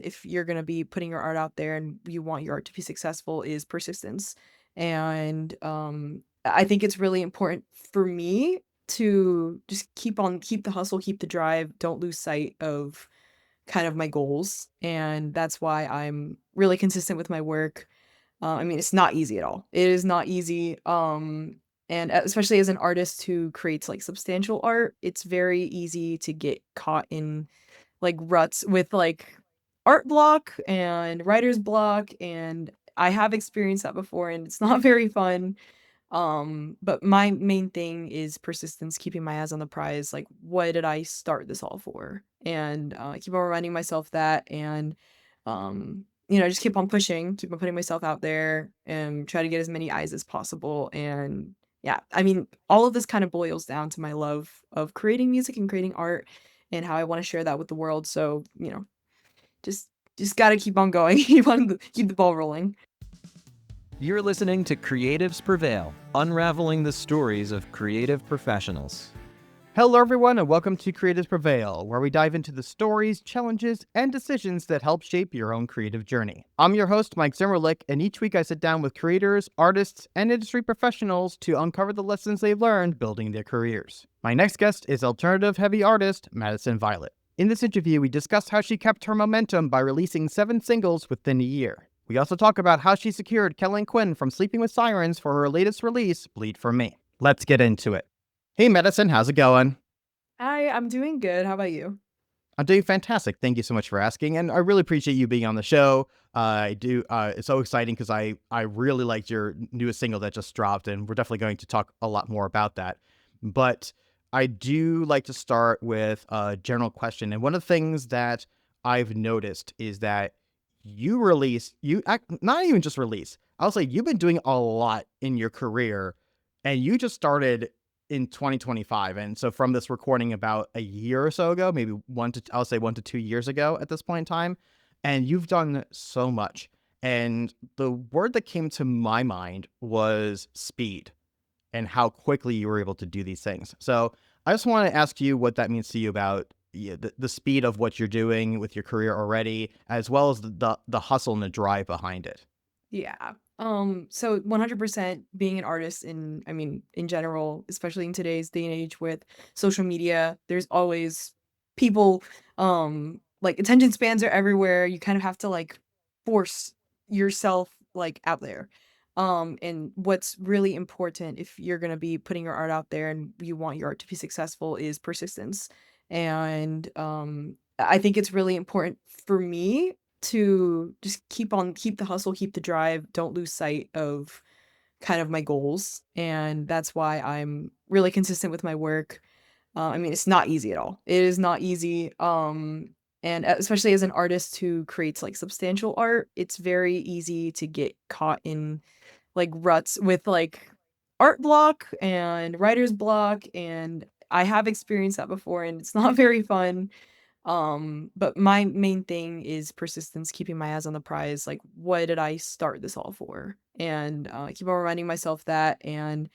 if you're going to be putting your art out there and you want your art to be successful is persistence. And I think it's really important for me to just keep the hustle, keep the drive, don't lose sight of kind of my goals. And that's why I'm really consistent with my work. I mean, it's not easy at all. It is not easy. And especially as an artist who creates like substantial art, it's very easy to get caught in like ruts with like art block and writer's block. And I have experienced that before and it's not very fun. But my main thing is persistence, keeping my eyes on the prize. Like, what did I start this all for? And I keep on reminding myself that, and just keep on pushing, keep on putting myself out there, and try to get as many eyes as possible. And yeah, I mean, all of this kind of boils down to my love of creating music and creating art, and how I want to share that with the world. So just just gotta keep on going, keep the ball rolling. You're listening to Creatives Prevail, unraveling the stories of creative professionals. Hello, everyone, and welcome to Creatives Prevail, where we dive into the stories, challenges, and decisions that help shape your own creative journey. I'm your host, Mike Zimmerlich, and each week I sit down with creators, artists, and industry professionals to uncover the lessons they've learned building their careers. My next guest is alternative heavy artist MADiSON ViOLETT. In this interview, we discuss how she kept her momentum by releasing 7 singles within a year. We also talk about how she secured Kellin Quinn from Sleeping with Sirens for her latest release, Bleed For Me. Let's get into it. Hey, MADiSON, how's it going? Hi, I'm doing good. How about you? I'm doing fantastic. Thank you so much for asking, and I really appreciate you being on the show. I do. It's so exciting because I really liked your newest single that just dropped, and we're definitely going to talk a lot more about that. But I do like to start with a general question, and one of the things that I've noticed is that not even just release. I'll say you've been doing a lot in your career, and you just started in 2025. And so from this recording about a year or so ago, maybe I'll say 1 to 2 years ago at this point in time. And you've done so much. And the word that came to my mind was speed and how quickly you were able to do these things. So I just want to ask you what that means to you about the speed of what you're doing with your career already, as well as the hustle and the drive behind it. Yeah. So 100% being an artist in general, especially in today's day and age with social media, there's always people, like attention spans are everywhere. You kind of have to like force yourself like out there. And what's really important if you're going to be putting your art out there and you want your art to be successful is persistence. And I think it's really important for me to just keep the hustle, keep the drive, don't lose sight of kind of my goals. And that's why I'm really consistent with my work. I mean, it's not easy at all. It is not easy. And especially as an artist who creates like substantial art, it's very easy to get caught in like ruts with like art block and writer's block. And I have experienced that before and it's not very fun. But my main thing is persistence, keeping my eyes on the prize. Like, what did I start this all for? And I keep on reminding myself that, and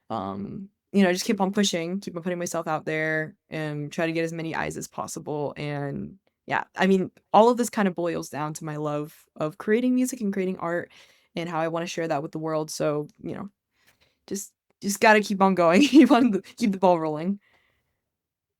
just keep on pushing, keep on putting myself out there, and try to get as many eyes as possible. And yeah, I mean, all of this kind of boils down to my love of creating music and creating art, and how I want to share that with the world. So just just gotta keep on going, keep the ball rolling.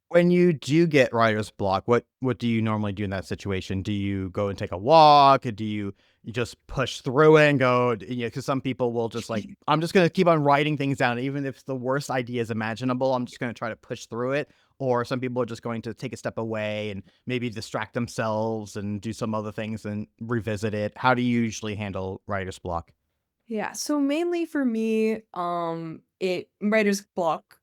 When you do get writer's block, what do you normally do in that situation? Do you go and take a walk? Do you just push through it and go, because some people will just like, I'm just going to keep on writing things down. Even if it's the worst idea is imaginable, I'm just going to try to push through it. Or some people are just going to take a step away and maybe distract themselves and do some other things and revisit it. How do you usually handle writer's block? Yeah, so mainly for me, it writer's block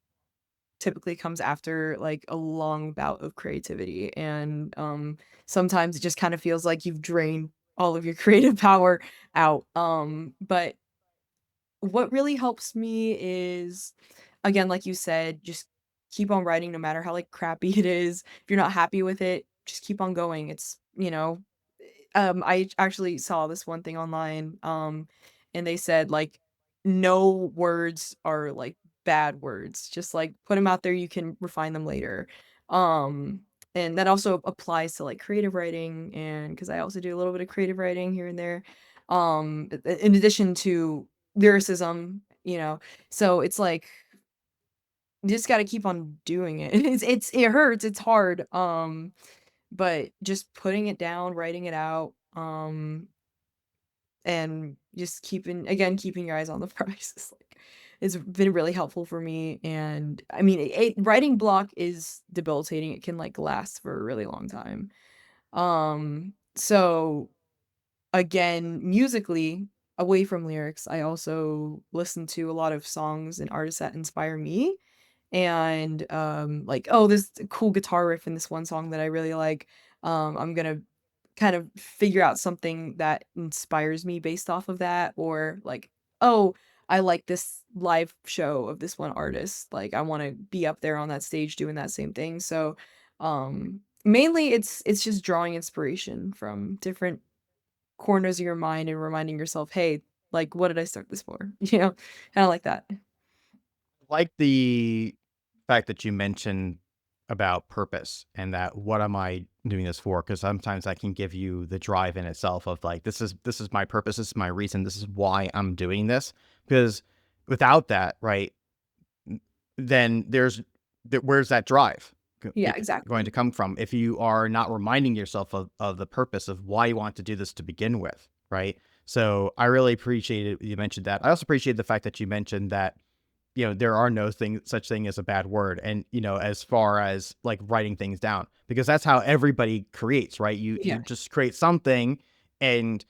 typically comes after like a long bout of creativity, and sometimes it just kind of feels like you've drained all of your creative power out. But what really helps me is, again, like you said, just keep on writing no matter how like crappy it is. If you're not happy with it, just keep on going. I actually saw this one thing online, and they said like no words are like bad words. Just like put them out there, you can refine them later. Um, and that also applies to like creative writing, and because I also do a little bit of creative writing here and there, in addition to lyricism, so it's like you just got to keep on doing it. It hurts, it's hard, but just putting it down, writing it out, and just keeping your eyes on the prize is like it's been really helpful for me. And I mean, writing block is debilitating. It can like last for a really long time. So again, musically, away from lyrics, I also listen to a lot of songs and artists that inspire me. And like, oh, this cool guitar riff in this one song that I really like. I'm gonna kind of figure out something that inspires me based off of that, or like, oh, I like this live show of this one artist. Like, I want to be up there on that stage doing that same thing. So, mainly it's just drawing inspiration from different corners of your mind and reminding yourself, hey, like, what did I start this for? Kind of like that. Like the fact that you mentioned about purpose and that what am I doing this for? Because sometimes that can give you the drive in itself of like this is my purpose, this is my reason, this is why I'm doing this. Because without that, right, then where's that drive Yeah, exactly. going to come from if you are not reminding yourself of the purpose of why you want to do this to begin with, right? So I really appreciated you mentioned that. I also appreciate the fact that you mentioned that there are no such thing as a bad word. And, as far as like writing things down, because that's how everybody creates, right? You Yeah, just create something and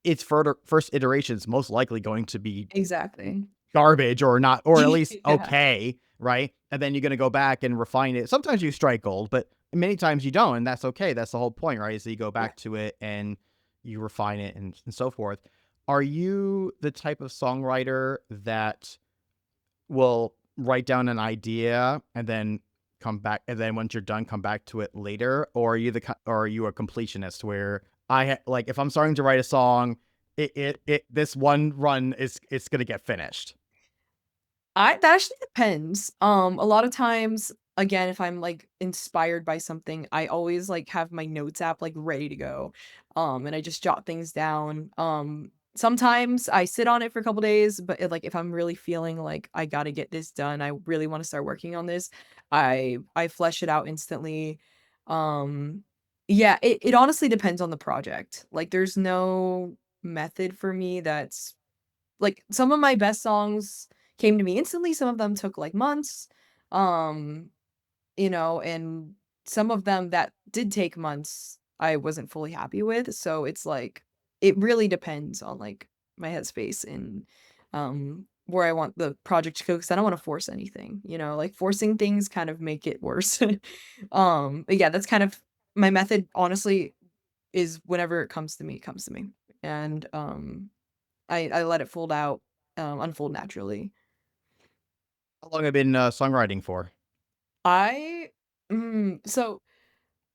its first iterations most likely going to be exactly. garbage or not, or at least Yeah, okay. Right. And then you're going to go back and refine it. Sometimes you strike gold, but many times you don't. And that's okay. That's the whole point, right? Is that you go yeah. back to it and you refine it and so forth. Are you the type of songwriter that will write down an idea and then come back, and then once you're done come back to it later, or are you a completionist where like if I'm starting to write a song, it this one run is it's gonna get finished? That actually depends. A lot of times, again, if I'm like inspired by something, I always like have my notes app like ready to go. And I just jot things down. Sometimes I sit on it for a couple days, but like if I'm really feeling like I gotta get this done, I really want to start working on this, I flesh it out instantly. Um, yeah, it honestly depends on the project. Like there's no method for me that's like, some of my best songs came to me instantly, some of them took, like, months, um, and some of them that did take months, I wasn't fully happy with, so it's like, it really depends on, like, my headspace and, where I want the project to go, because I don't wanna force anything, like, forcing things kind of make it worse. But yeah, that's kind of my method, honestly, is whenever it comes to me, it comes to me, and, I let it unfold naturally. How long have you been songwriting for? I so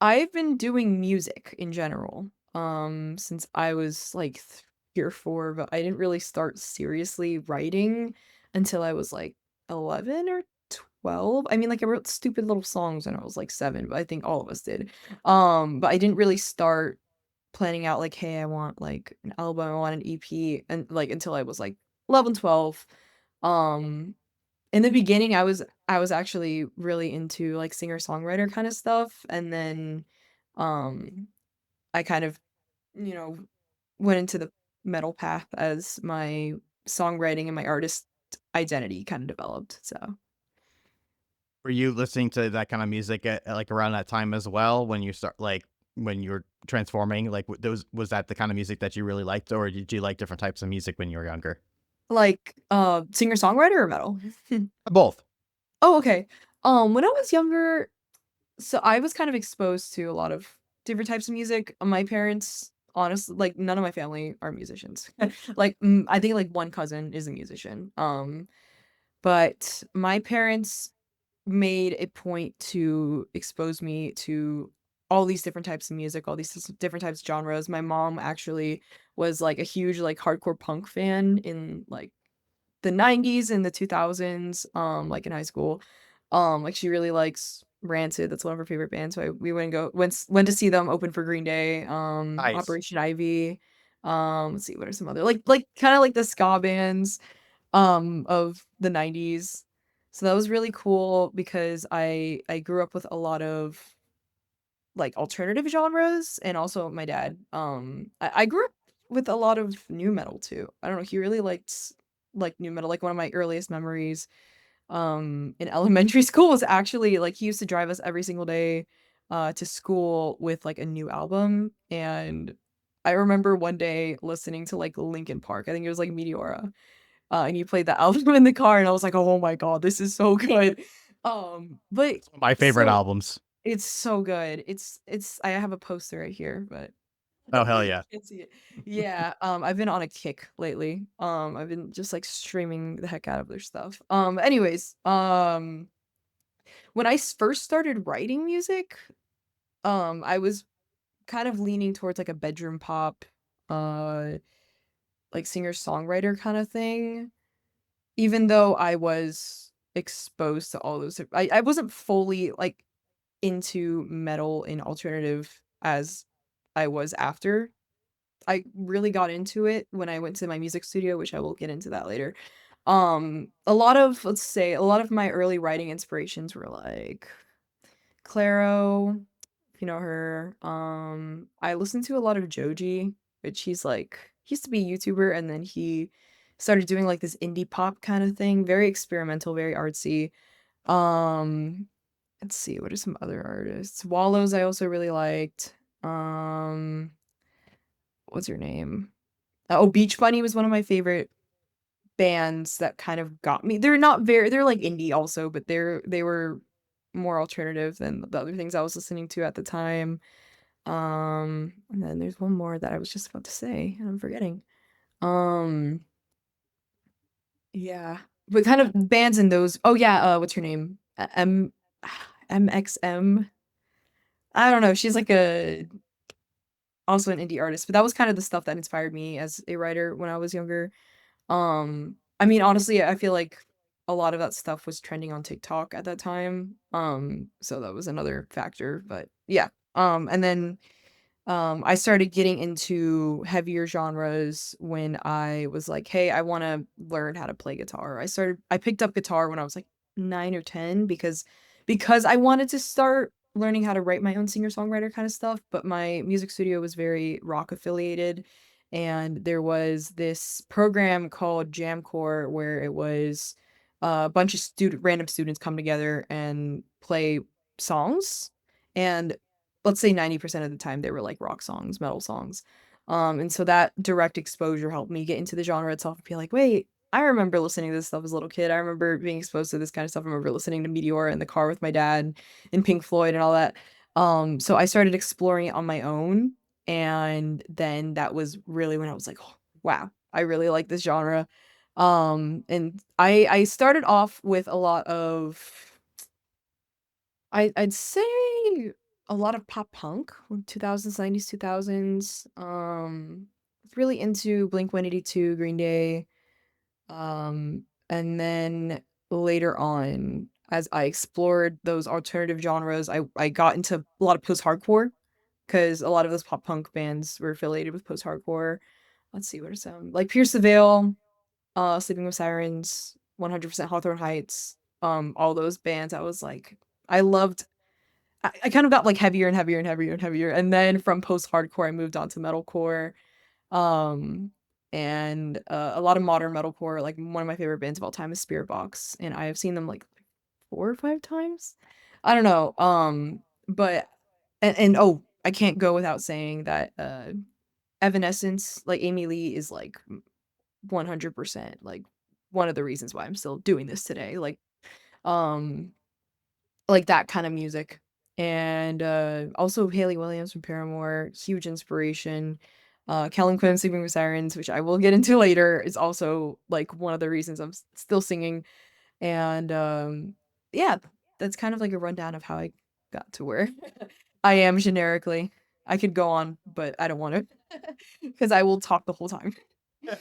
I've been doing music in general, since I was like 3 or 4, but I didn't really start seriously writing until I was like 11 or 12. I mean, like I wrote stupid little songs when I was like 7, but I think all of us did. But I didn't really start planning out like, hey, I want like an album, I want an EP, and like until I was like 11, 12. Um In the beginning, I was actually really into, like, singer-songwriter kinda stuff, and then, um, I kind of, you know, went into the metal path as my songwriting and my artist identity kinda developed, so Were you listening to that kind of music at like around that time as well when you start like when you were transforming, like those was that the kind of music that you really liked, or did you like different types of music when you were younger? like, singer-songwriter or metal? Both. Oh, okay. When I was younger, so I was kind of exposed to a lot of different types of music. My parents, honestly, like none of my family are musicians. Like I think like one cousin is a musician. But my parents made a point to expose me to all these different types of music, all these different types of genres. My mom actually was like a huge like hardcore punk fan in like the 90s and the 2000s, like in high school. Like she really likes Rancid, that's one of our favorite bands. So we went to see them open for Green Day, Nice. Operation Ivy. Let's see, what are some other like kind of like the ska bands of the 90s. So that was really cool because I grew up with a lot of like alternative genres, and also my dad. I grew up with a lot of new metal too. I don't know, he really liked like new metal. Like one of my earliest memories in elementary school was actually like he used to drive us every single day to school with like a new album, and I remember one day listening to like Linkin Park. I think it was like Meteora. And he played the album in the car, and I was like, "Oh my god, this is so good." But My favorite so albums. it's so good. It's I have a poster right here, but Oh, hell you yeah. can't see it. Yeah, I've been on a kick lately. I've been just like streaming the heck out of their stuff. Anyways, when I first started writing music, I was kind of leaning towards like a bedroom pop, uh, like singer-songwriter kind of thing. Even though I was exposed to all those, I wasn't fully like into metal and alternative as I was after. I really got into it when I went to my music studio, which I will get into that later. Let's say a lot of my early writing inspirations were like Clairo, if you know her. I listened to a lot of Joji, which he used to be a YouTuber, and then he started doing like this indie pop kind of thing, very experimental, very artsy. Um, let's see, what are some other artists? Wallows I also really liked. Um, what's her name? Oh, Beach Bunny was one of my favorite bands that kind of got me. They're like indie also, but they were more alternative than the other things I was listening to at the time. And then there's one more that I was just about to say and I'm forgetting. Um, yeah. But kind of bands in those. Oh yeah, what's her name? MXM. I don't know. She's like a also an indie artist, but that was kind of the stuff that inspired me as a writer when I was younger. I mean, honestly, I feel like a lot of that stuff was trending on TikTok at that time. So that was another factor, but yeah. And then I started getting into heavier genres when I was like, "Hey, I want to learn how to play guitar." I picked up guitar when I was like 9 or 10 because I wanted to start learning how to write my own singer-songwriter kind of stuff, but my music studio was very rock affiliated, and there was this program called Jam Corps where it was a bunch of random students come together and play songs, and let's say 90% of the time they were like rock songs, metal songs. And so that direct exposure helped me get into the genre itself and be like, wait, I remember listening to this stuff as a little kid. I remember being exposed to this kind of stuff. I remember listening to Meteora in the car with my dad and Pink Floyd and all that. So I started exploring it on my own. And then that was really when I was like, oh, wow, I really like this genre. And I started off with a lot of I'd say a lot of pop punk, 2000s, 90s, 2000s. Really into Blink-182, Green Day. And then later on, as I explored those alternative genres, I got into a lot of post-hardcore because a lot of those pop punk bands were affiliated with post-hardcore. Let's see, what are some like Pierce the Veil, Sleeping with Sirens, 100% Hawthorne Heights, all those bands. I loved I kind of got like heavier and heavier and heavier and heavier. And then from post-hardcore, I moved on to metalcore. Um, and a lot of modern metalcore. Like one of my favorite bands of all time is Spirit Box, and I have seen them like 4 or 5 times. I don't know. But and oh, I can't go without saying that Evanescence, like Amy Lee, is like 100% like one of the reasons why I'm still doing this today. Um, like that kind of music. And also Haley Williams from Paramore, huge inspiration. Kellin Quinn Sleeping with Sirens, which I will get into later, is also like one of the reasons I'm still singing. And yeah, that's kind of like a rundown of how I got to where I am generically. I could go on, but I don't want to because I will talk the whole time.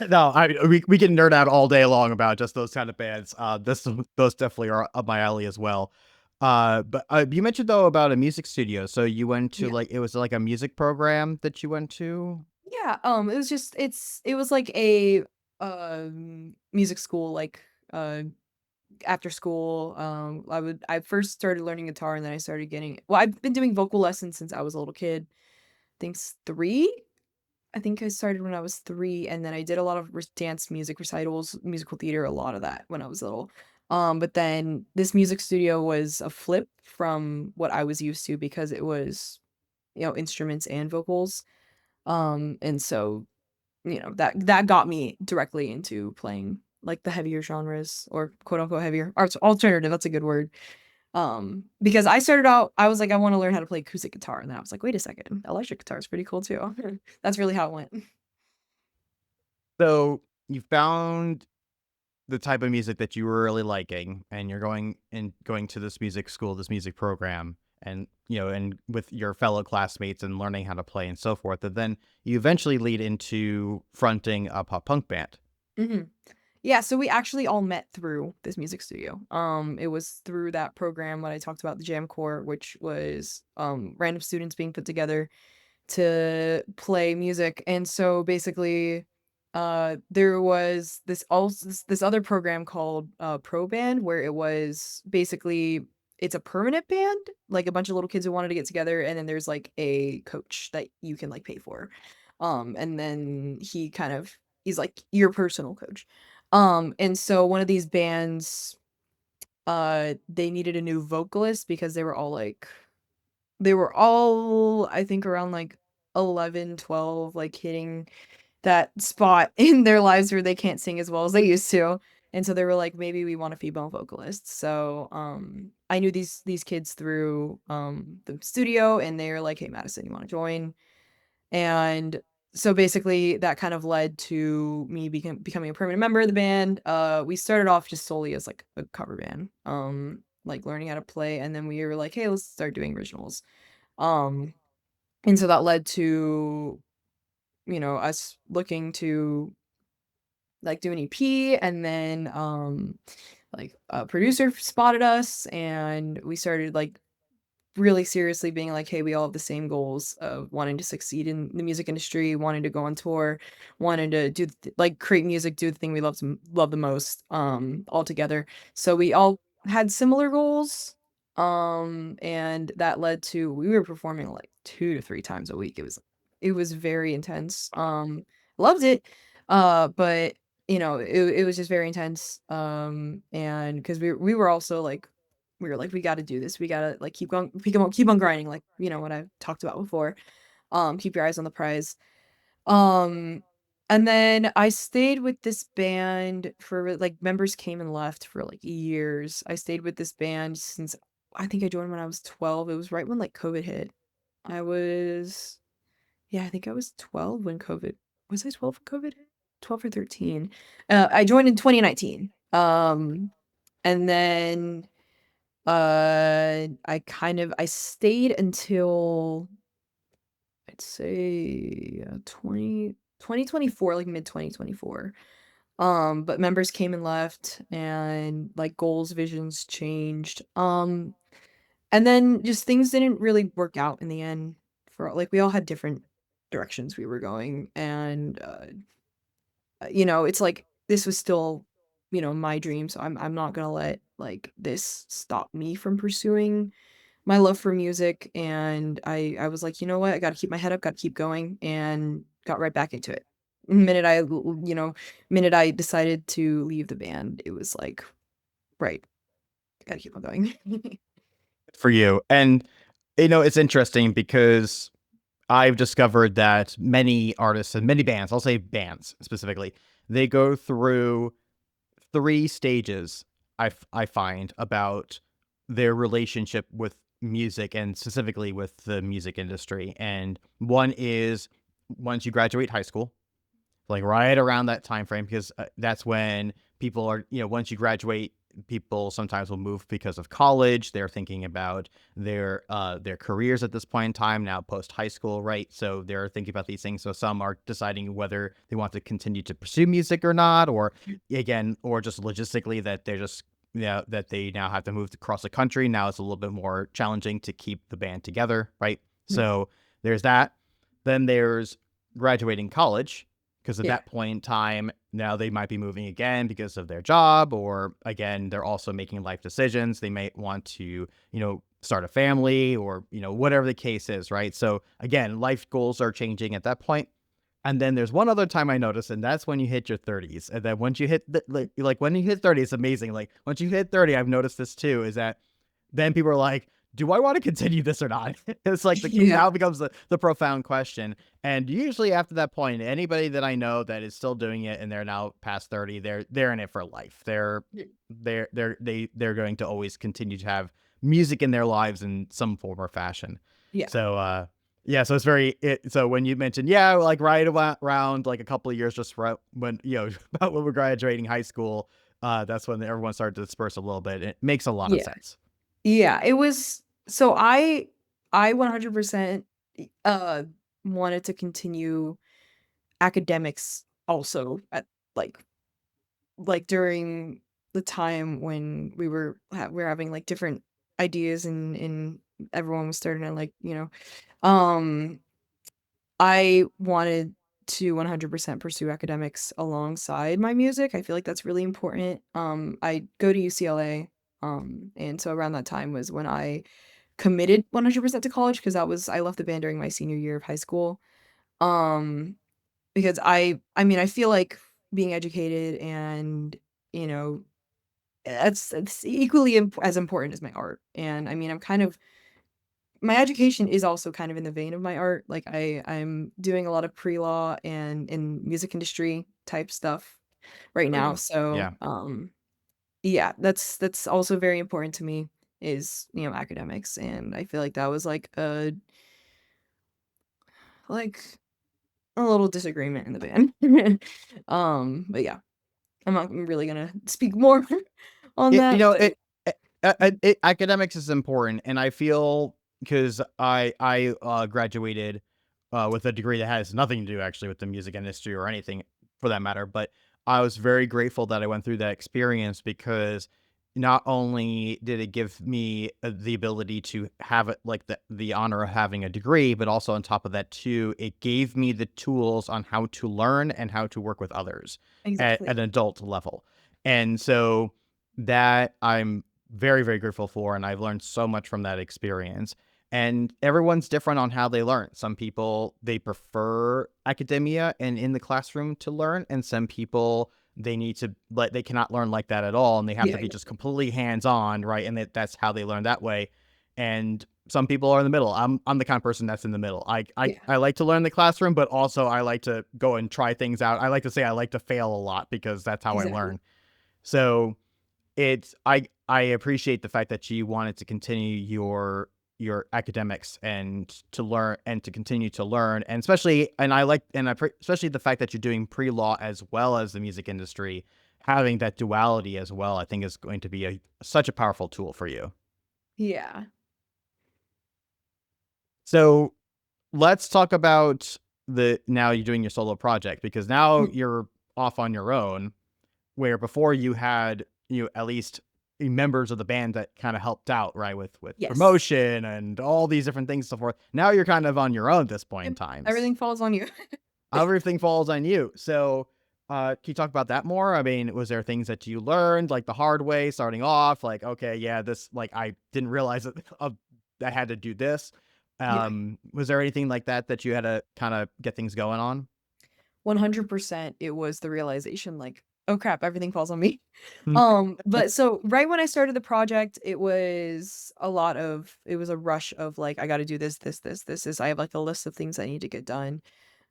No, we can nerd out all day long about just those kind of bands. Those definitely are up my alley as well. But you mentioned though about a music studio. So you went to Yeah. like, it was like a music program that you went to? Yeah, it was just it was like a music school, like after school. I first started learning guitar, and then I started getting, well, I've been doing vocal lessons since I was a little kid. I think 3. I think I started when I was 3, and then I did a lot of dance music recitals, musical theater, a lot of that when I was little. But then this music studio was a flip from what I was used to because it was, instruments and vocals. And so, that got me directly into playing like the heavier genres, or quote unquote heavier arts alternative. That's a good word. Because I started out, I was like, I want to learn how to play acoustic guitar, and then I was like, wait a second, electric guitar is pretty cool too. That's really how it went. So you found the type of music that you were really liking, and you're going to this music school, this music program, and and with your fellow classmates and learning how to play and so forth. And then you eventually lead into fronting a pop punk band. hmm Yeah, so we actually all met through this music studio. It was through that program what I talked about, the Jam Corps, which was random students being put together to play music. And so basically, there was this other program called Pro Band, where it was basically, it's a permanent band, like a bunch of little kids who wanted to get together, and then there's like a coach that you can like pay for. And then he's like your personal coach. And so one of these bands, they needed a new vocalist because they were all, I think, around like 11, 12, like hitting that spot in their lives where they can't sing as well as they used to. And so they were like, maybe we want a female vocalist. So I knew these kids through the studio, and they were like, hey, Madison, you want to join? And so basically that kind of led to me becoming a permanent member of the band. We started off just solely as like a cover band, like learning how to play, and then we were like, hey, let's start doing originals. Um, and so that led to, us looking to like do an EP, and then like a producer spotted us, and we started like really seriously being like, hey, we all have the same goals of wanting to succeed in the music industry, wanting to go on tour, wanting to do like create music, do the thing we love the most, all together. So we all had similar goals. And that led to, we were performing like 2 to 3 times a week. It was very intense. Loved it. But it was just very intense. And because we were also like, we were like, we got to do this. We got to like keep on grinding. Like, what I've talked about before. Keep your eyes on the prize. Um, and then I stayed with this band for like, members came and left for like years. I stayed with this band since, I think I joined when I was 12. It was right when like COVID hit. I was, yeah, I think I was 12 when COVID, was I 12 when COVID hit? 12 or 13. I joined in 2019. And then I stayed until, I'd say 2024, like mid 2024. But members came and left, and like goals, visions changed. And then just things didn't really work out in the end, for like we all had different directions we were going, and it's like this was still, my dream, so I'm not gonna let like this stop me from pursuing my love for music. And I was like, you know what? I gotta keep my head up, gotta keep going, and got right back into it. Minute I, minute I decided to leave the band, it was like, right, gotta keep on going. For you. And it's interesting because I've discovered that many artists and many bands, I'll say bands specifically, they go through 3 stages. I find about their relationship with music, and specifically with the music industry. And one is once you graduate high school, like right around that time frame, because that's when people are, once you graduate, people sometimes will move because of college. They're thinking about their careers at this point in time, now post high school, right? So they're thinking about these things. So some are deciding whether they want to continue to pursue music or not, or again, or just logistically that they're just that they now have to move across the country. Now it's a little bit more challenging to keep the band together, right? Mhm. So there's that. Then there's graduating college, because at Yeah. that point in time, now they might be moving again because of their job, or again, they're also making life decisions. They may want to, start a family, or, whatever the case is, right? So again, life goals are changing at that point. And then there's one other time I noticed, and that's when you hit your 30s. And then once you hit like when you hit 30, it's amazing. Like once you hit 30, I've noticed this too, is that then people are like, do I want to continue this or not? It's like Yeah. now becomes the profound question. And usually after that point, anybody that I know that is still doing it and they're now past 30, they're in it for life. Yeah. They're going to always continue to have music in their lives in some form or fashion. Yeah. So yeah, so so when you mentioned, yeah, like right around like a couple of years just right when, about when we're graduating high school, that's when everyone started to disperse a little bit. It makes a lot of Yeah. sense. Yeah, it was so I 100% uh wanted to continue academics also at like during the time when we were having like different ideas and everyone was starting to like, um I wanted to 100% pursue academics alongside my music. I feel like that's really important. I go to UCLA, and so around that time was when I committed 100% to college because I left the band during my senior year of high school. Um, because I mean, I feel like being educated and, you know, it's equally as important as my art. And I mean, my education is also kind of in the vein of my art. Like I'm doing a lot of pre-law and in music industry type stuff right Very now. cool. So, Yeah. yeah, that's also very important to me is, academics. And I feel like that was like a little disagreement in the band. But yeah, I'm not really gonna speak more on It, that, but academics is important, and I feel because I graduated with a degree that has nothing to do actually with the music industry or anything for that matter, but I was very grateful that I went through that experience because not only did it give me the ability to have it like the honor of having a degree, but also on top of that too, it gave me the tools on how to learn and how to work with others at exactly. an adult level. And so that I'm very, very grateful for. And I've learned so much from that experience. And everyone's different on how they learn. Some people, they prefer academia and in the classroom to learn. And some people, they need to, like, they cannot learn like that at all. And they have Yeah, to be just completely hands on, right? And that's how they learn that way. And some people are in the middle. I'm the kind of person that's in the middle. yeah, I like to learn in the classroom, but also I like to go and try things out. I like to say I like to fail a lot because that's how I exactly. learn. So I appreciate the fact that you wanted to continue your academics and to learn and to continue to learn, and especially the fact that you're doing pre-law as well as the music industry. Having that duality as well, I think is going to be such a powerful tool for you. Yeah. So let's talk about the now you're doing your solo project, because now Mm, you're off on your own, where before you had, at least members of the band that kind of helped out, right, with yes. promotion and all these different things and so forth. Now you're kind of on your own at this point in Yep, times. everything falls on you. Everything falls on you. So can you talk about that more? I mean, was there things that you learned like the hard way starting off, like, okay, yeah, this, like, I didn't realize that I had to do this. Yeah. Was there anything like that you had to kind of get things going on? 100% it was the realization like, "Oh crap, everything falls on me." Hmm. But so right when I started the project, it was a rush of like, I gotta do this. I have like a list of things I need to get done.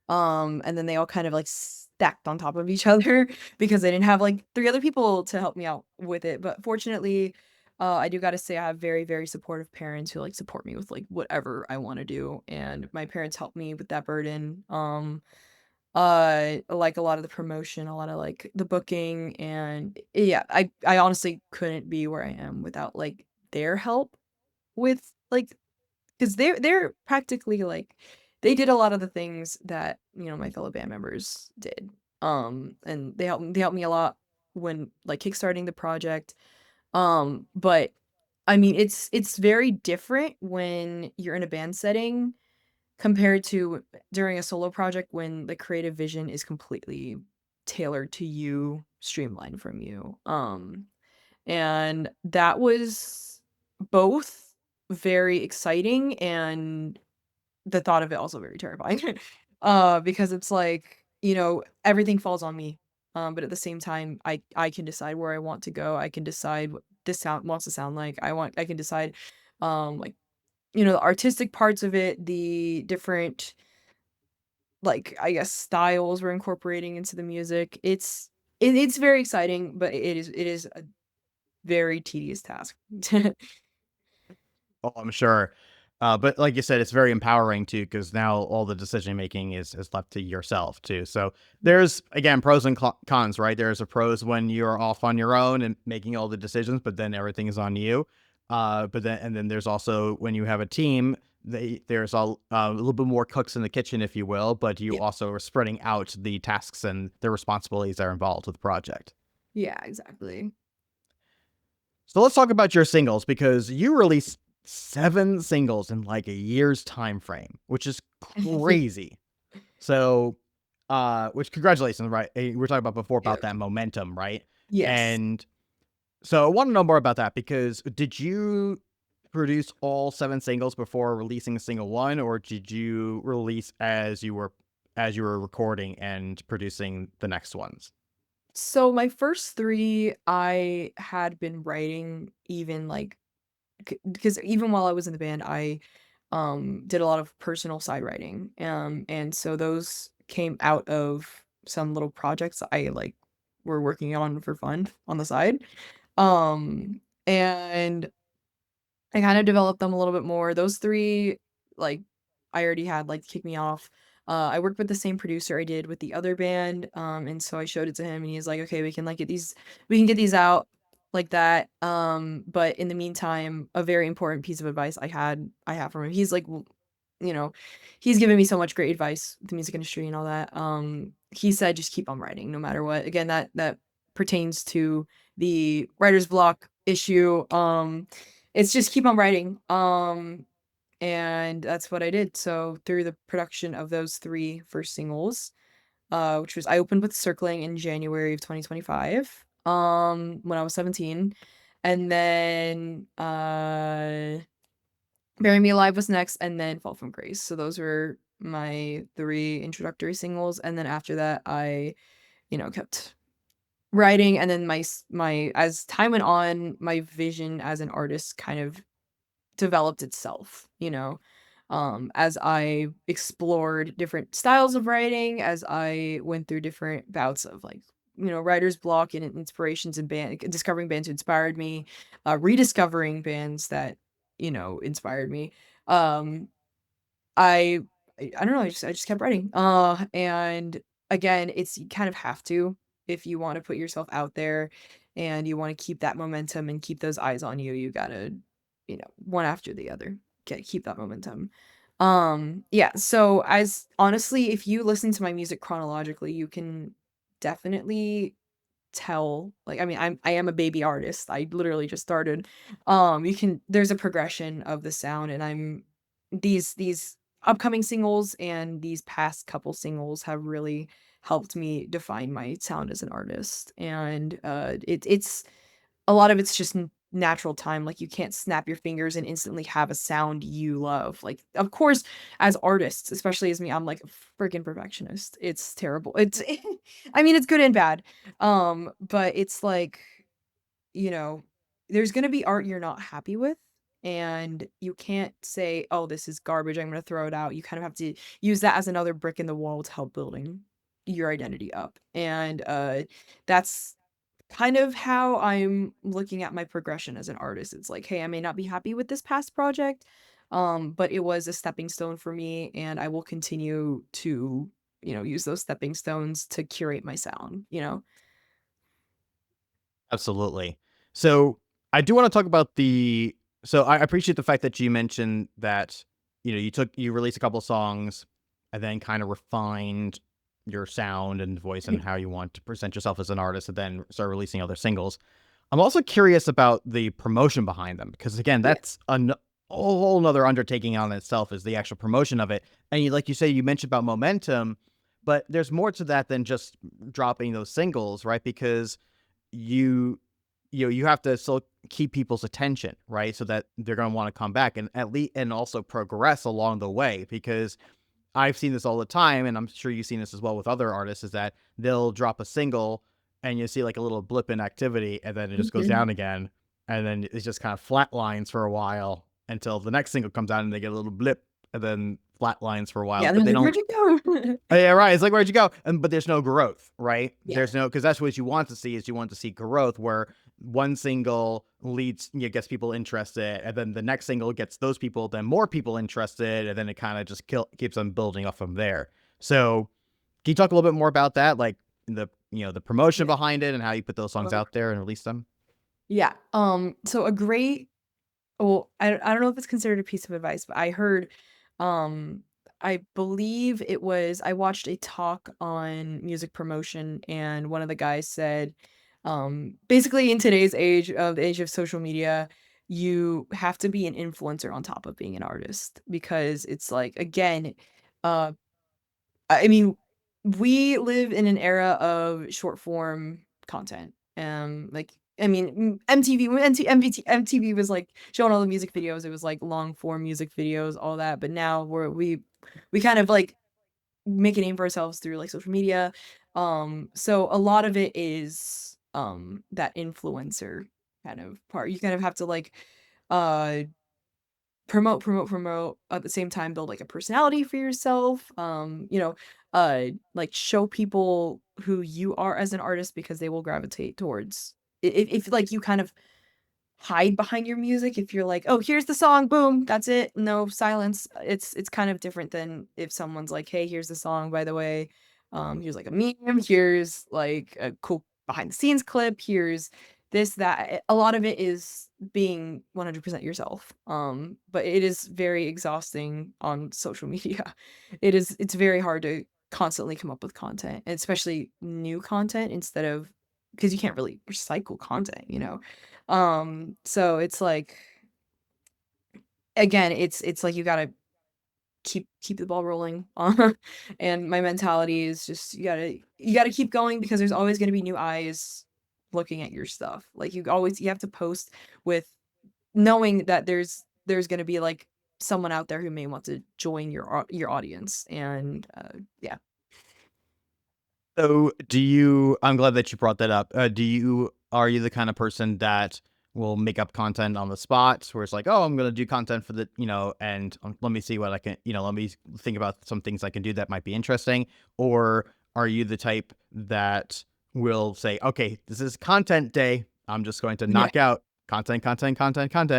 And then they all kind of like stacked on top of each other because I didn't have like 3 other people to help me out with it. But fortunately, I do gotta say I have very, very supportive parents who like support me with like whatever I wanna do. And my parents helped me with that burden. Like a lot of the promotion, a lot of like the booking and yeah, I honestly couldn't be where I am without like their help with like because they're practically like they did a lot of the things that, my fellow band members did. And they helped me a lot when like kickstarting the project. But I mean, it's very different when you're in a band setting compared to during a solo project when the creative vision is completely tailored to you, streamlined from you. And that was both very exciting and the thought of it also very terrifying. Because it's like, everything falls on me. But at the same time, I can decide where I want to go. I can decide what this sound wants to sound like. I can decide like, the artistic parts of it, the different, like, I guess, styles we're incorporating into the music. It's very exciting, but it is a very tedious task. Oh, I'm sure. But like you said, it's very empowering too, because now all the decision making is left to yourself too. So there's again pros and cons, right? There's a pros when you're off on your own and making all the decisions, but then everything is on you. But then there's also when you have a team, there's a little bit more cooks in the kitchen, if you will, but you Yep. also are spreading out the tasks and the responsibilities that are involved with the project. Yeah, exactly. So let's talk about your singles because you released 7 singles in like a year's time frame, which is crazy. So, which congratulations, right? We were talking about before Yeah. about that momentum, right? Yes. And so I want to know more about that because did you produce all 7 singles before releasing a single one, or did you release as you were recording and producing the next ones? So my first 3, I had been writing even, like, because even while I was in the band, I, did a lot of personal side writing, and so those came out of some little projects I, like, were working on for fun on the side, and I kind of developed them a little bit more. Those 3, like, I already had, like, Kick Me Off. I worked with the same producer I did with the other band, and so I showed it to him, and he's like, "Okay, we can get these out like that." But in the meantime, a very important piece of advice I have from him. He's like, you know, he's given me so much great advice with the music industry and all that. He said, "Just keep on writing no matter what." Again, that pertains to the writer's block issue. It's just keep on writing. And that's what I did. So through the production of those 3 first singles, which was I opened with Circling in January of 2025, when I was 17. And then Bury Me Alive was next, and then Fall from Grace. So those were my 3 introductory singles. And then after that, I, kept writing. And then as time went on, my vision as an artist kind of developed itself, as I explored different styles of writing, as I went through different bouts of, like, writer's block and inspirations and discovering bands who inspired me, rediscovering bands that, inspired me. Um, I I don't know, I just kept writing. And again, it's you kind of have to if you wanna put yourself out there and you wanna keep that momentum and keep those eyes on you, you gotta, one after the other, keep that momentum. Yeah, so as honestly, if you listen to my music chronologically, you can definitely tell, like, I mean, I am a baby artist. I literally just started. You can there's a progression of the sound, and these upcoming singles and these past couple singles have really helped me define my sound as an artist. And it's a lot of it's just natural time. Like, you can't snap your fingers and instantly have a sound you love. Like, of course, as artists, especially as me, I'm like a freaking perfectionist. It's terrible. It's I mean, it's good and bad. But it's like, you know, there's gonna be art you're not happy with, and you can't say, "Oh, this is garbage, I'm gonna throw it out." You kind of have to use that as another brick in the wall to help building your identity up. And that's kind of how I'm looking at my progression as an artist. It's like, "Hey, I may not be happy with this past project, but it was a stepping stone for me, and I will continue to, use those stepping stones to curate my sound?" Absolutely. So I do want to talk about the. So I appreciate the fact that you mentioned that you released a couple of songs and then kind of refined your sound and voice and how you want to present yourself as an artist, and then start releasing other singles. I'm also curious about the promotion behind them, because again, Yeah. that's a whole nother undertaking on itself, is the actual promotion of it. And like you say, you mentioned about momentum, but there's more to that than just dropping those singles, right? Because you you have to still keep people's attention, right? So that they're going to want to come back and at least and also progress along the way, because I've seen this all the time, and I'm sure you've seen this as well with other artists, is that they'll drop a single and you see like a little blip in activity, and then it just goes Mhm. down again, and then it just kind of flatlines for a while until the next single comes out and they get a little blip, and then flatlines for a while, Yeah, but they're they like, don't. "Where'd you go?" Oh, yeah, right. It's like, where'd you go? But there's no growth, right? Yeah. There's no, because that's what you want to see, is you want to see growth, where one single leads, gets people interested, and then the next single gets those people, then more people interested, and then it kind of just keeps on building up from there. So, can you talk a little bit more about that, like the promotion Yeah. behind it and how you put those songs Well, out there and release them? yeah, so a great well, I don't know if it's considered a piece of advice, but I heard, um, I believe it was I watched a talk on music promotion, and one of the guys said, basically in today's age of the age of social media, you have to be an influencer on top of being an artist because it's like, again, uh, I mean, we live in an era of short form content. Like I mean, MTV when MTV was like showing all the music videos. It was like long form music videos, all that. But now we kind of like make a name for ourselves through like social media. So a lot of it is that influencer kind of part. You kind of have to like uh promote, at the same time build like a personality for yourself, like show people who you are as an artist because they will gravitate towards if like you kind of hide behind your music, if you're like, oh, here's the song, boom, that's it, no silence. It's kind of different than if someone's like, hey, here's the song, by the way, here's like a meme, here's like a cool behind the scenes clip, here's this, that. A lot of it is being 100% yourself. But it is very exhausting on social media. It's very hard to constantly come up with content, and especially new content, instead of because you can't really recycle content, you know. So it's like, again, it's like you gotta keep the ball rolling. And my mentality is just you gotta keep going because there's always gonna be new eyes looking at your stuff. Like you have to post with knowing that there's gonna be like someone out there who may want to join your audience. And yeah. So, I'm glad that you brought that up. Are you the kind of person that will make up content on the spot, where it's like, oh, I'm going to do content for and let me see what I can, let me think about some things I can do that might be interesting? Or are you the type that will say, okay, this is content day, I'm just going to Yeah. knock out content,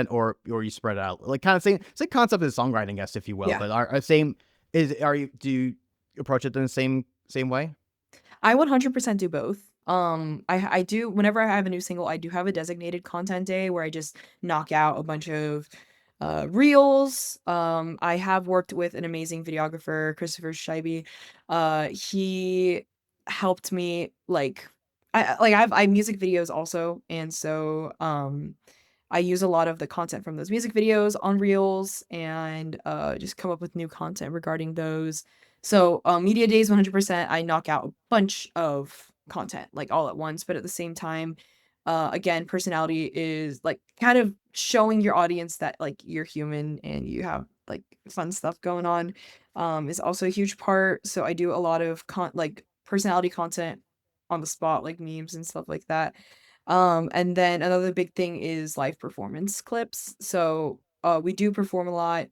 or you spread it out, like kind of same concept as songwriting, I guess, if you will, Yeah. but do you approach it in the same way? I 100% do both. I do whenever I have a new single, I do have a designated content day where I just knock out a bunch of reels. I have worked with an amazing videographer, Christopher Scheibe. He helped me like I have music videos also, and so I use a lot of the content from those music videos on Reels, and just come up with new content regarding those. So, media days, 100%, I knock out a bunch of content like all at once, but at the same time, again, personality is like kind of showing your audience that like you're human and you have like fun stuff going on, is also a huge part. So I do a lot of like personality content on the spot, like memes and stuff like that. And then another big thing is live performance clips. So, we do perform a lot.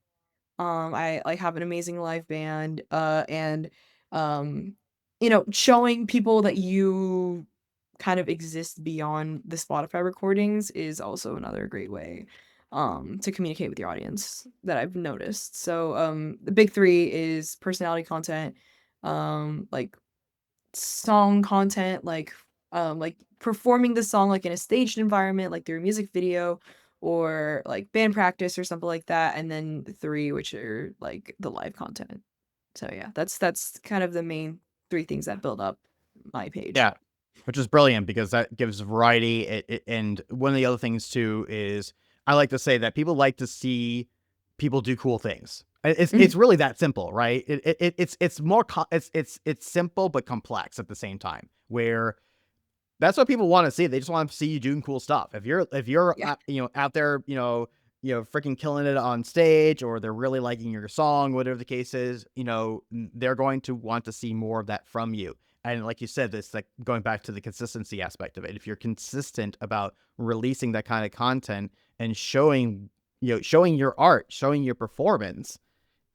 I like have an amazing live band, and um, showing people that you kind of exist beyond the Spotify recordings is also another great way to communicate with your audience that I've noticed. So, the big three is personality content, like song content, like performing the song like in a staged environment, like through a music video or like band practice or something like that, and then the three, which are like the live content. So yeah, that's kind of the main three things that build up my page. Yeah. which is brilliant because that gives variety. And one of the other things too is I like to say that people like to see people do cool things. It's Mhm. really that simple, right? It's more it's simple but complex at the same time. Where that's what people want to see. They just want to see you doing cool stuff. If you're Yeah. out there, freaking killing it on stage, or they're really liking your song, whatever the case is, they're going to want to see more of that from you. And like you said, it's like going back to the consistency aspect of it. If you're consistent about releasing that kind of content and showing your art, showing your performance,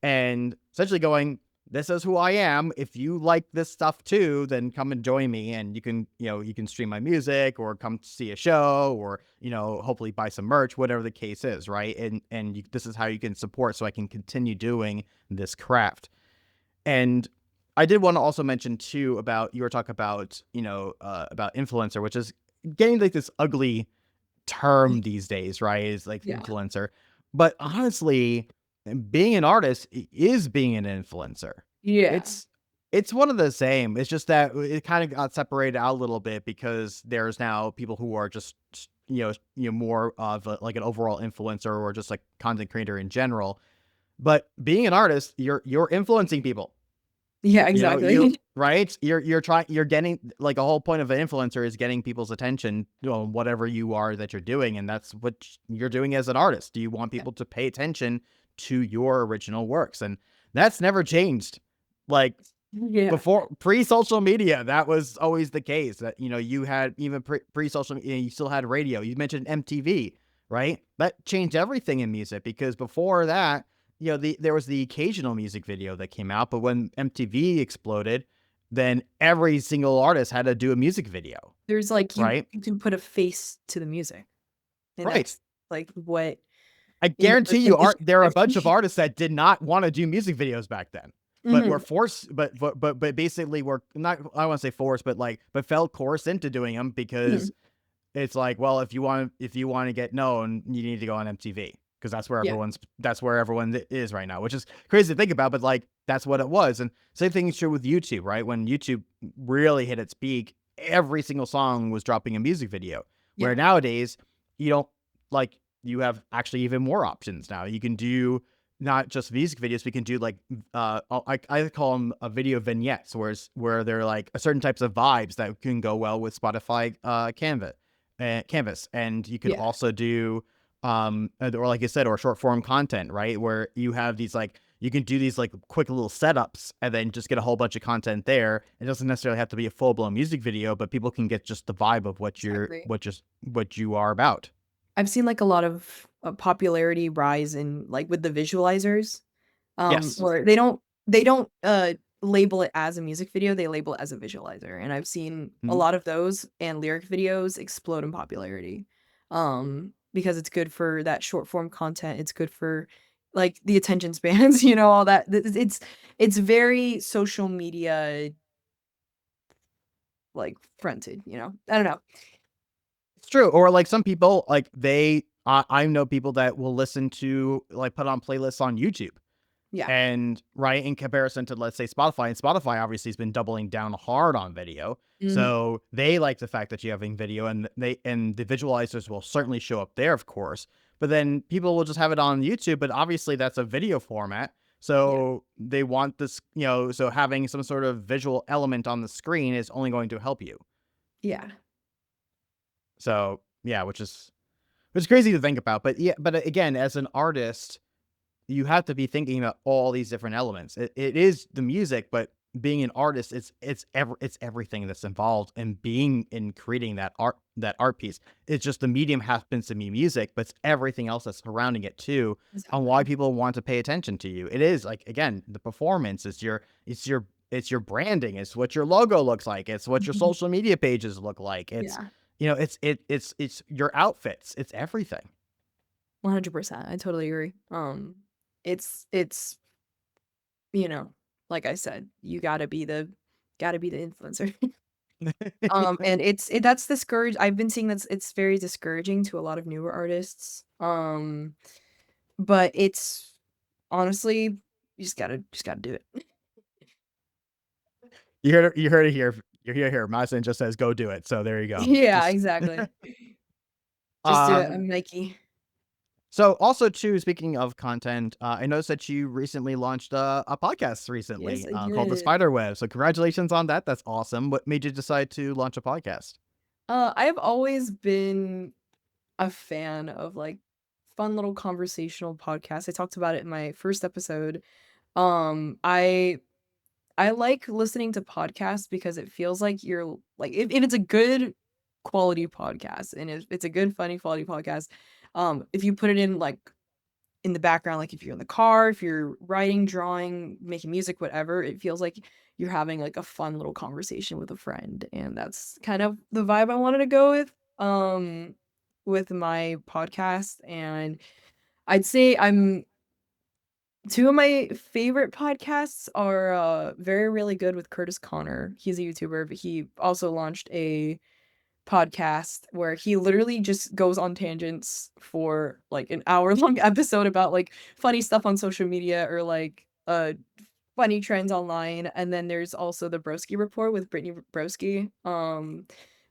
and essentially going, this is who I am. If you like this stuff too, then come and join me, and you can stream my music or come see a show, or hopefully buy some merch, whatever the case is, right? And this is how you can support, so I can continue doing this craft. And I did want to also mention too about, you were talking about about influencer, which is getting like this ugly term these days, right? Is like Yeah. influencer. But honestly, being an artist is being an influencer. Yeah. It's one of the same. It's just that it kind of got separated out a little bit because there's now people who are just more of like an overall influencer, or just like content creator in general. But being an artist, you're influencing people. Yeah, You exactly. right? You're getting, like, a whole point of an influencer is getting people's attention on whatever you are that you're doing, and that's what you're doing as an artist. Do you want Yeah. people to pay attention to your original works? And that's never changed. Like, Yeah. before pre-social media, that was always the case. That you had, even pre-social media, you still had radio. You mentioned MTV, right? That changed everything in music, because before that, there was the occasional music video that came out, but when MTV exploded, then every single artist had to do a music video, There's like right? you can put a face to the music, and Right. that's like what, I the guarantee you, industry there are a bunch of expects. artists that did not want to do music videos back then, but were Mhm. forced, but basically were not. I want to say forced, but felt coerced into doing them, because Mhm. it's like, well, if you want to get known, you need to go on MTV, because Yeah. that's where everyone is right now, which is crazy to think about, but like that's what it was. And same thing is true with YouTube, right? When YouTube really hit its peak, every single song was dropping a music video. Where Yeah. nowadays, you don't like you have actually even more options now. You can do not just music videos, we can do like I call them a video vignettes, where they're like a certain types of vibes that can go well with Spotify Canvas. And you could Yeah. also do or like you said, or short form content, right? Where you have these, like, you can do these like quick little setups and then just get a whole bunch of content there. It doesn't necessarily have to be a full blown music video, but people can get just the vibe of Exactly. what you are about. I've seen like a lot of popularity rise in like with the visualizers, Yes. where they don't label it as a music video, they label it as a visualizer, and I've seen a Mhm. lot of those and lyric videos explode in popularity, because it's good for that short form content, it's good for, like, the attention spans, all that. It's very social media, like, fronted, I don't know. It's true. Or like some people, like I know people that will listen to, like, put on playlists on YouTube. Yeah. And right, in comparison to, let's say, Spotify, and Spotify obviously has been doubling down hard on video. Mhm. So they like the fact that you having video, and the visualizers will certainly show up there, of course. But then people will just have it on YouTube, but obviously that's a video format. Yeah. So they want this, so having some sort of visual element on the screen is only going to help you. Yeah. So yeah, which is crazy to think about. But yeah, but again, as an artist, you have to be thinking about all these different elements. It is the music, but being an artist, it's everything that's involved in being in creating that art piece. It's just the medium happens to be music, but it's everything else that's surrounding it too, and why Exactly. people want to pay attention to you. It is, like, again, the performance. It's your branding. It's what your logo looks like. It's what your Mhm. social media pages look like. It's Yeah. it's your outfits. It's everything. 100%. I totally agree. It's you know, like I said, you gotta be the influencer. And that's discourage I've been seeing it's very discouraging to a lot of newer artists. But it's honestly, you just gotta do it. You heard it here. You're here. Madison just says go do it. So there you go. Yeah, Just exactly. Just do it. um I'm Nike. so also too, speaking of content, I noticed that you recently launched a podcast Yes, recently I called The did. Spiderweb. So congratulations on that. That's awesome. What made you decide to launch a podcast? I have always been a fan of like fun little conversational podcasts. I talked about it in my first episode. I like listening to podcasts because it feels like you're like if it's a good quality podcast and if it's a good funny quality podcast, if you put it in like in the background, like if you're in the car, if you're writing, drawing, making music, whatever, it feels like you're having like a fun little conversation with a friend. And that's kind of the vibe I wanted to go with my podcast. And I'd say I'm two of my favorite podcasts are Very Really Good with Curtis Connor. He's a YouTuber, but he also launched a podcast where he literally just goes on tangents for like an hour-long episode about like funny stuff on social media or like funny trends online. And then there's also the Broski Report with Brittany Broski.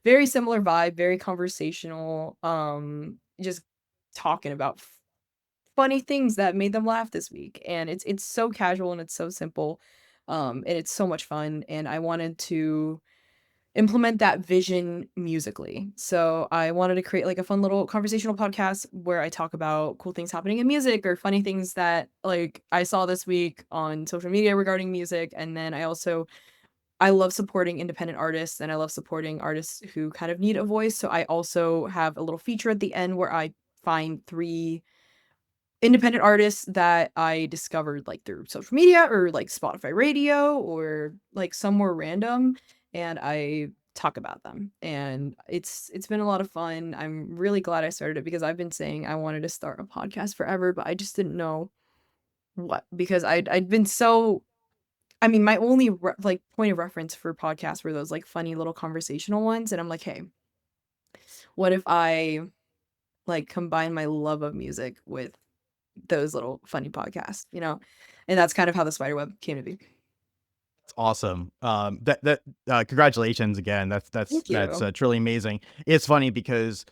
Very similar vibe, very conversational, just talking about funny things that made them laugh this week. And it's so casual and it's so simple. And it's so much fun. And I wanted to implement that vision musically. So I wanted to create like a fun little conversational podcast where I talk about cool things happening in music or funny things that like I saw this week on social media regarding music. And then I love supporting independent artists and I love supporting artists who kind of need a voice. So I also have a little feature at the end where I find 3 independent artists that I discovered like through social media or like Spotify radio or like somewhere random and I talk about them. And it's been a lot of fun. I'm really glad I started it because I've been saying I wanted to start a podcast forever, but I just didn't know what because I'd been so I mean, my only like point of reference for podcasts were those like funny little conversational ones and I'm like, "Hey, what if I like combine my love of music with those little funny podcasts, you know?" And that's kind of how the Spiderweb came to be. It's awesome. Congratulations again. Thank you. Truly amazing. It's funny because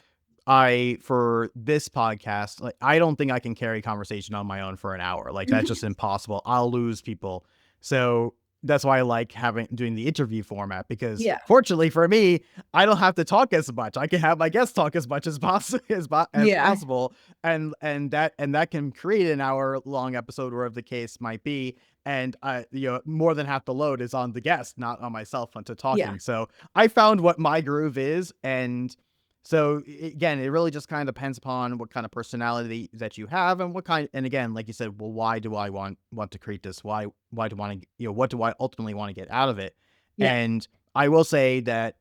for this podcast, like I don't think I can carry conversation on my own for an hour. Like that's just impossible. I'll lose people. So that's why I like doing the interview format because Yeah. fortunately for me, I don't have to talk as much. I can have my guests talk as much as possible as Yeah. possible, and that can create an hour long episode, wherever the case might be. And more than half the load is on the guest, not on myself onto Yeah. talking. So I found what my groove is, and so again, it really just kind of depends upon what kind of personality that you have and and again, like you said, well, why do I want to create this? Why do I want to, what do I ultimately want to get out of it? Yeah. And I will say that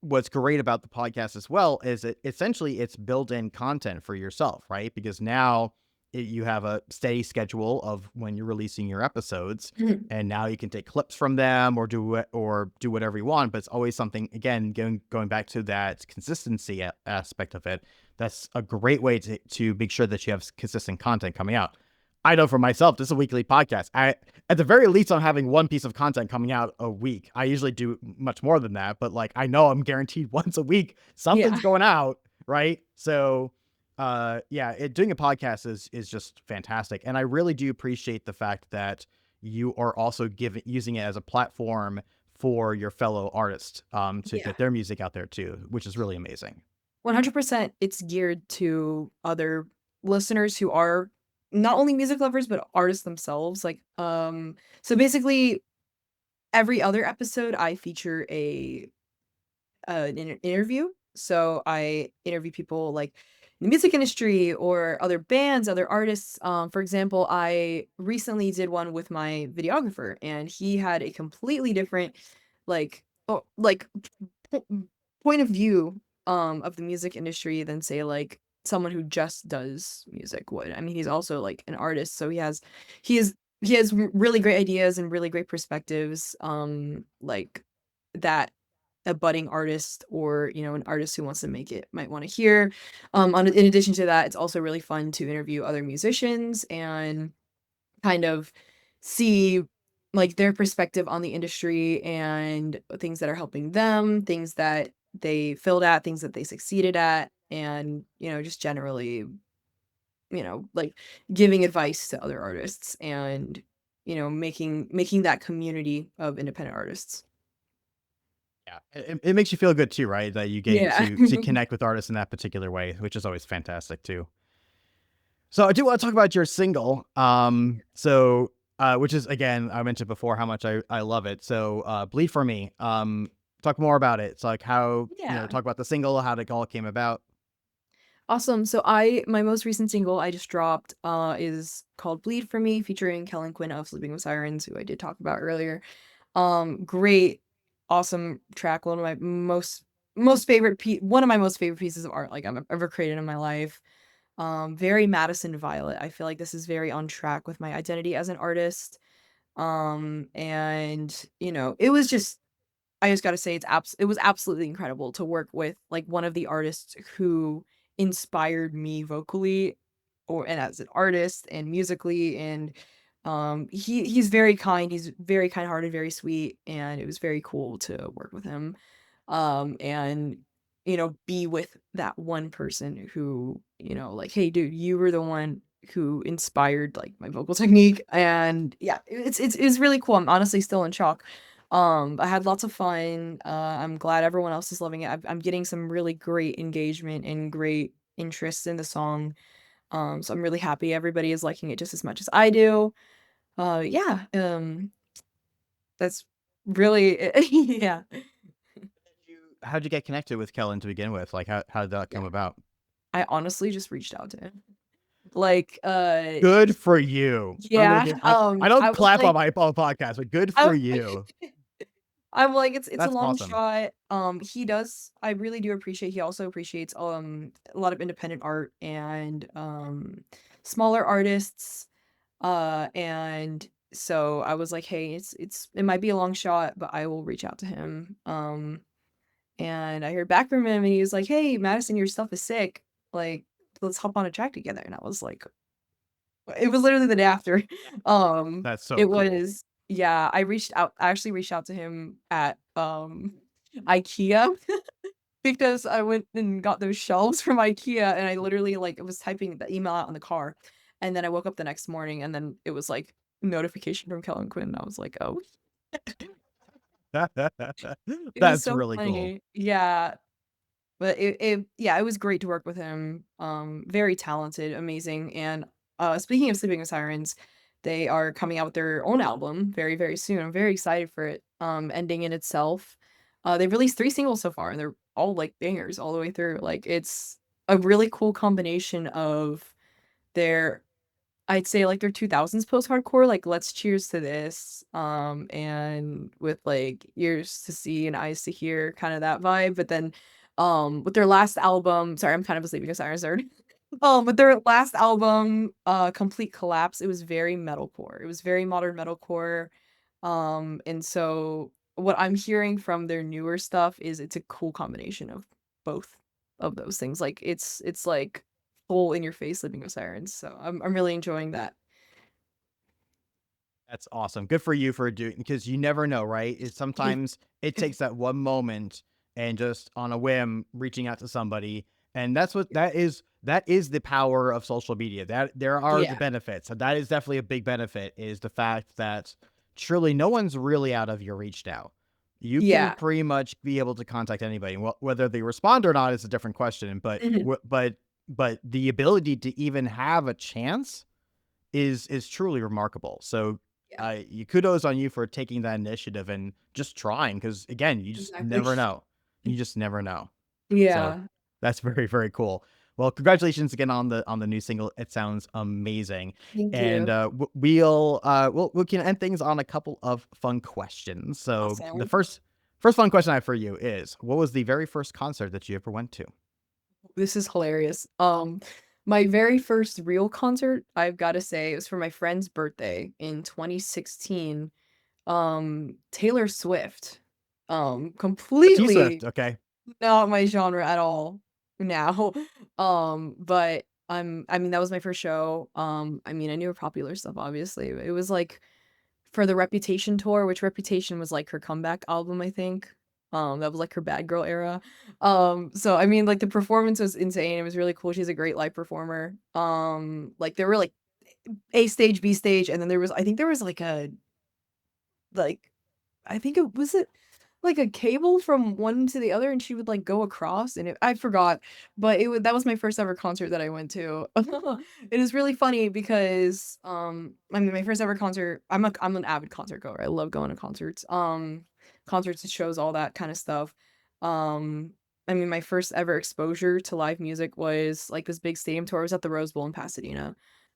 what's great about the podcast as well is that essentially it's built-in content for yourself, right? Because now you have a steady schedule of when you're releasing your episodes, Mhm. and now you can take clips from them or do whatever you want. But it's always something, again, going back to that consistency aspect of it. That's a great way to make sure that you have consistent content coming out. I know for myself, this is a weekly podcast. At the very least, I'm having one piece of content coming out a week. I usually do much more than that, but like I know I'm guaranteed once a week something's Yeah. going out, right? So, yeah, doing a podcast is just fantastic, and I really do appreciate the fact that you are also using it as a platform for your fellow artists, to Yeah. get their music out there too, which is really amazing. 100% it's geared to other listeners who are not only music lovers, but artists themselves. Like, so basically every other episode I feature an interview. So I interview people like in the music industry or other bands, other artists. For example, I recently did one with my videographer, and he had a completely different, like, po- point of view of the music industry than say like someone who just does music would. I mean, he's also like an artist, so he is he has really great ideas and really great perspectives like that a budding artist or, you know, an artist who wants to make it might want to hear. In addition to that, it's also really fun to interview other musicians and kind of see like their perspective on the industry and things that are helping them, things that they failed at, things that they succeeded at, and just generally, like giving advice to other artists and making that community of independent artists. Yeah, it makes you feel good too, right? That you get Yeah. to connect with artists in that particular way, which is always fantastic too. So I do want to talk about your single. Which is, again, I mentioned before how much I love it. So Bleed for Me. Talk more about it. It's like how, Yeah. talk about the single, how it all came about. Awesome. So my most recent single I just dropped is called Bleed for Me, featuring Kellin Quinn of Sleeping with Sirens, who I did talk about earlier. Great, awesome track. One of my most favorite one of my most favorite pieces of art like I've ever created in my life. Very MADiSON ViOLETT. I feel like this is very on track with my identity as an artist. And it was just I just gotta say it was absolutely incredible to work with, like, one of the artists who inspired me vocally and as an artist and musically, and, he's very kind, he's very kind-hearted, very sweet, and it was very cool to work with him, and, be with that one person who, like, "Hey, dude, you were the one who inspired, like, my vocal technique," and yeah, it's really cool, I'm honestly still in shock. I had lots of fun. I'm glad everyone else is loving it. I'm getting some really great engagement and great interest in the song. So I'm really happy everybody is liking it just as much as I do. Yeah. That's really yeah. How'd you get connected with Kellen to begin with? Like, how did that come Yeah. about? I honestly just reached out to him. Like, Good for you. I'm gonna yeah. give. I don't I was clap on like, my podcast, but good for I, you. I'm like, it's a That's long awesome. shot. He does I really do appreciate he also appreciates a lot of independent art and smaller artists. And so I was like, hey, it might be a long shot, but I will reach out to him. And I heard back from him and he was like, "Hey, Madison, your stuff is sick. Like, let's hop on a track together." And I was like, it was literally the day after. That's so It cool. was yeah, I actually reached out to him at IKEA because I went and got those shelves from IKEA and I literally like was typing the email out in the car. And then I woke up the next morning and then it was like notification from Kellin Quinn. And I was like, oh, it was That's so really cool. funny. Yeah. But yeah, it was great to work with him. Very talented, amazing, and, speaking of Sleeping with Sirens, they are coming out with their own album very, very soon. I'm very excited for it. Ending in Itself. They've released 3 singles so far, and they're all, like, bangers all the way through. Like, it's a really cool combination of their I'd say, like, their 2000s post-hardcore, like, Let's Cheers to This, and with, like, Ears to See and Eyes to Hear, kinda that vibe, but then, with their last album sorry, I'm kind of a Sleeping with Sirens nerd. With their last album, Complete Collapse, it was very metalcore. It was very modern metalcore, and so what I'm hearing from their newer stuff is it's a cool combination of both of those things. Like, it's, like, full in your face Sleeping with Sirens, so I'm really enjoying that. That's awesome. Good for you for doing, because you never know, right? Sometimes it takes that one moment and just on a whim reaching out to somebody, and that's what that is. That is the power of social media. That there are the Yeah. benefits. So that is definitely a big benefit. Is the fact that truly no one's really out of your reach now. You can Yeah. pretty much be able to contact anybody. Well, whether they respond or not is a different question. But Mhm. but the ability to even have a chance is truly remarkable. So Yeah, you kudos on you for taking that initiative and just trying, because again, you just exactly. never know. You just never know. So Yeah. that's very, very cool. Well, congratulations again on the new single. It sounds amazing. Thank And you. we can end things on a couple of fun questions. So the Awesome. first fun question I have for you is, what was the very first concert that you ever went to? This is hilarious. My very first real concert, I've gotta say, it was for my friend's birthday in 2016. Taylor Swift. T Completely Swift. Okay. not my genre at all now. But I mean, that was my first show. I mean, I knew her popular stuff, obviously. It was like for the Reputation tour, which Reputation was like her comeback album, I think. That was like her bad girl era. So I mean, like the performance was insane. It was really cool. She's a great live performer. Like there were like A stage, B stage, and then I think there was like like I think it like a cable from one to the other, and she would like go across, and I forgot, but that was my first ever concert that I went to. It is really funny because I mean my first ever concert. I'm an avid concert goer. I love going to concerts. Concerts and shows, all that kind of stuff. Um, I mean my first ever exposure to live music was like this big stadium tour. It was at the Rose Bowl in Pasadena.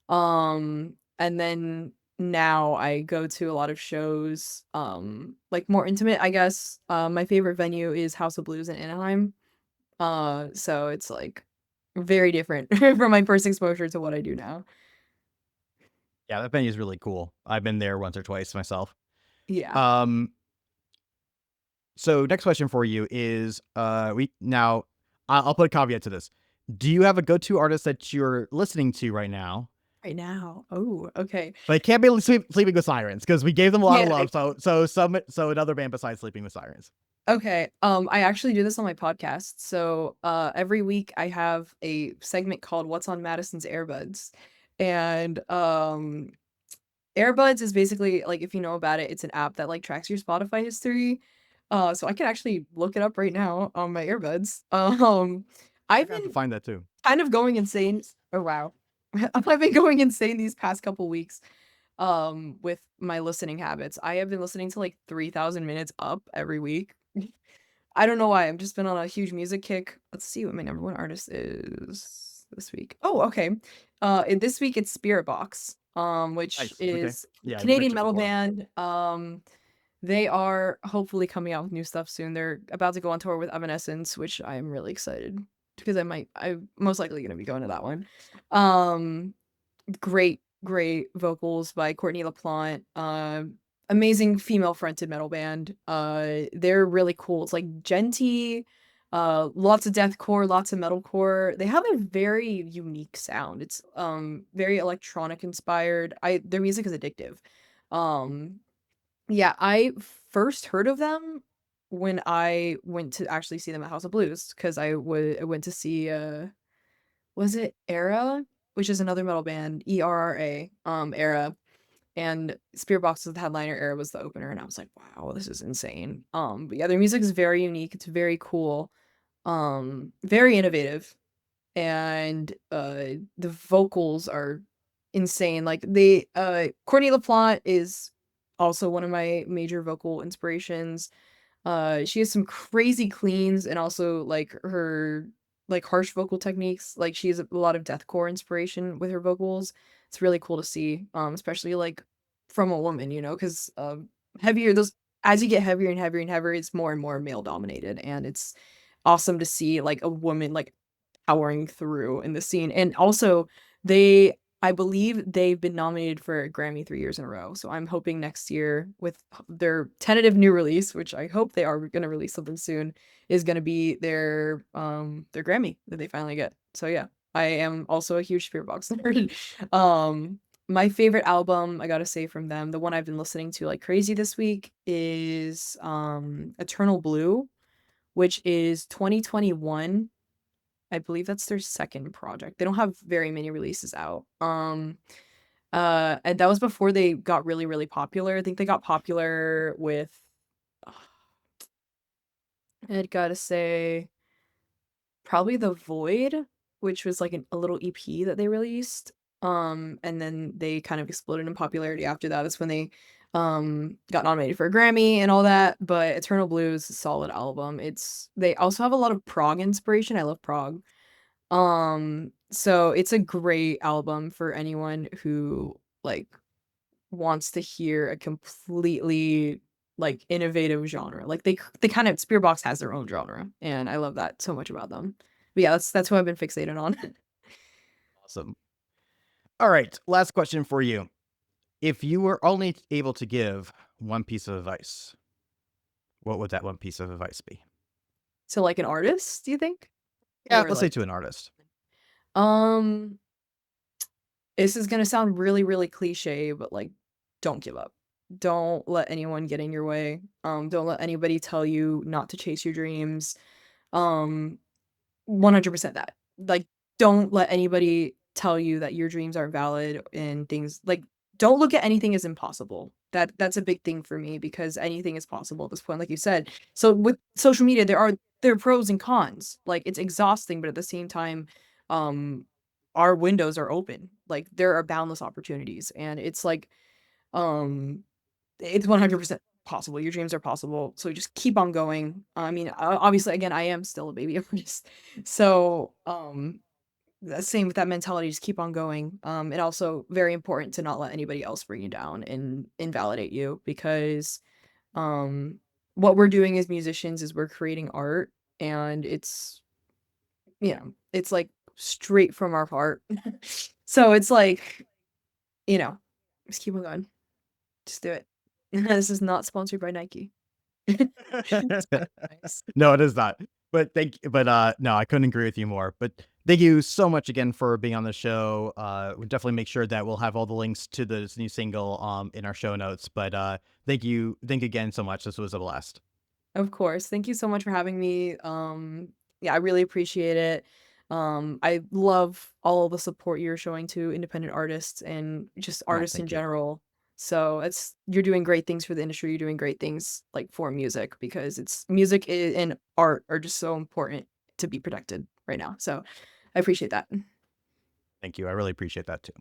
And then now I go to a lot of shows, like more intimate, I guess. My favorite venue is House of Blues in Anaheim. So it's like very different from my first exposure to what I do now. Yeah, that venue is really cool. I've been there once or twice myself. Yeah. Um, so next question for you is, I'll put a caveat to this. Do you have a go-to artist that you're listening to right now? Right now. Oh, okay. But it can't be Sleeping with Sirens because we gave them a lot of Yeah. love. So another band besides Sleeping with Sirens. Okay. I actually do this on my podcast. So, every week I have a segment called What's on Madison's Earbuds. And Airbuds is basically like if you know about it, it's an app that like tracks your Spotify history. So I can actually look it up right now on my earbuds. I I've got to been find that too. kind of going insane. Oh wow. I've been going insane these past couple weeks with my listening habits. I have been listening to like 3,000 minutes up every week. I don't know why. I've just been on a huge music kick. Let's see what my number one artist is this week. Oh, okay. This week it's Spirit Box, which Nice. Okay. is Yeah, you Canadian mentioned it metal before. band. They are hopefully coming out with new stuff soon. They're about to go on tour with Evanescence, which I am really excited because I'm most likely going to be going to that one. Um, great vocals by Courtney LaPlante. Amazing female fronted metal band. They're really cool. It's like genty, lots of deathcore, lots of metalcore. They have a very unique sound. It's very electronic inspired. Their music is addictive. Um yeah, I first heard of them when I went to actually see them at House of Blues because I went to see was it Era, which is another metal band, ERRA, Era, and Spirit Box was the headliner, Era was the opener, and I was like, wow, this is insane. But yeah, their music is very unique. It's very cool, very innovative, and the vocals are insane. Like Courtney LaPlante is also one of my major vocal inspirations. She has some crazy cleans and also like her like harsh vocal techniques. Like she has a lot of deathcore inspiration with her vocals. It's really cool to see, especially like from a woman, because heavier those as you get heavier and heavier and heavier, it's more and more male dominated, and it's awesome to see like a woman like powering through in the scene. And also, I believe they've been nominated for a Grammy 3 years in a row. So I'm hoping next year with their tentative new release, which I hope they are going to release something soon, is going to be their Grammy that they finally get. So yeah, I am also a huge Spirit Box nerd. My favorite album, I gotta say from them, the one I've been listening to like crazy this week is Eternal Blue, which is 2021. I believe that's their second project. They don't have very many releases out. And that was before they got really, really popular. I think they got popular with I'd gotta say probably The Void, which was like a little EP that they released. And then they kind of exploded in popularity after that. That's when they got nominated for a Grammy and all that. But Eternal Blue is a solid album. They also have a lot of prog inspiration. I love prog. So it's a great album for anyone who like wants to hear a completely like innovative genre. Like they kind of Spearbox has their own genre, and I love that so much about them. But yeah, that's who I've been fixated on. Awesome. All right. Last question for you. If you were only able to give one piece of advice, what would that one piece of advice be? So like an artist, do you think? Yeah, Or let's say like to an artist. um this is gonna sound really, really cliche, but like don't give up. Don't let anyone get in your way. Don't let anybody tell you not to chase your dreams. Um, 100% that. Like, don't let anybody tell you that your dreams aren't valid and things like don't look at anything as impossible. That's a big thing for me because anything is possible at this point, like you said. So with social media, there are pros and cons. Like it's exhausting, but at the same time, um, our windows are open. Like there are boundless opportunities, and it's like, um, it's 100% possible. Your dreams are possible. So just keep on going. I mean, obviously, again, I am still a baby artist. So, same with that mentality, just keep on going. And also very important to not let anybody else bring you down and invalidate you because, um, what we're doing as musicians is we're creating art and it's, it's like straight from our heart. So it's like, you know, just keep on going. Just do it. This is not sponsored by Nike. It's kind of nice. No, it is not. No, I couldn't agree with you more. But thank you so much again for being on the show. We'll definitely make sure that we'll have all the links to this new single in our show notes. But thank you again so much. This was a blast. Of course. Thank you so much for having me. Yeah, I really appreciate it. I love all of the support you're showing to independent artists and just Oh, artists in thank you. general. So you're doing great things for the industry. You're doing great things like for music because and art are just so important to be protected right now. So I appreciate that. Thank you. I really appreciate that too.